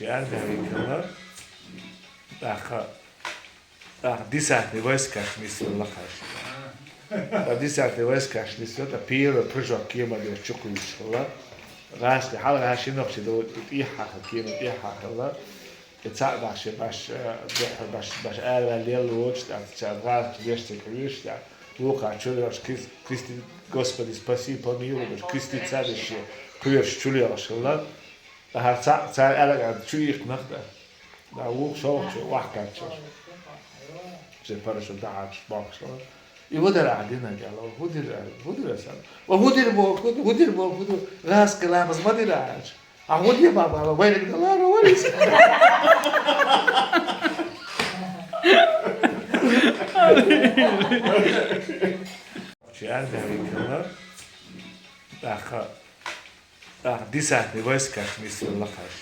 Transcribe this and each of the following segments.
Amerikalılar daha disátni vojskaš mislio lakaš. Da disátni vojskaš mislio da piro pržo kima da čukujušla. Rašli hala raši nopsi da ihaha kima ihaha. It's baš elvel ljuč da će vrat vješte kriš da Luka čuljaš Kristi Gospodi spasi pomilu baš Kristi cadiš je kriš čuljaš la. Da har car elegant čujik nahda. Da Luk šovče wahkačeš. Ze parasol daad baksla. I hoder adina galo, hoder san. Wa hoder bo ras kalamas madiraj. A hoder baba wa wayne galaro walis. Amerikalılar daha disátni vojskaš mislio lakaš.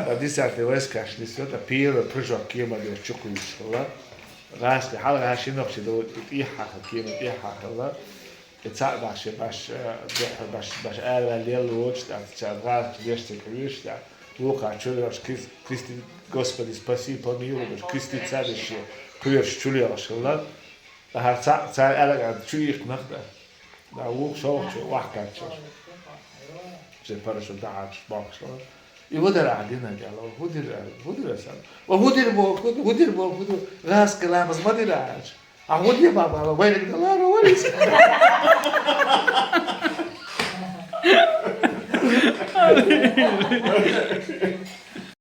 Da disátni vojskaš mislio da piro pržo kima da čukujušla. Rašli hala raši nopsi da ihaha kima ihaha. It's baš elvel ljuč da će vrat vješte kriš da Luka čuljaš Kristi Gospodi spasi pomilu baš Kristi cadiš je kriš čuljaš la. Da har car elegant čujik nahda. Da Luk šovče wahkačeš. Ze parasol daad baksla. I hoder adina galo, hoder san. Wa hoder bo ras kalamas madiraj. A hoder baba wa wayne galaro walis.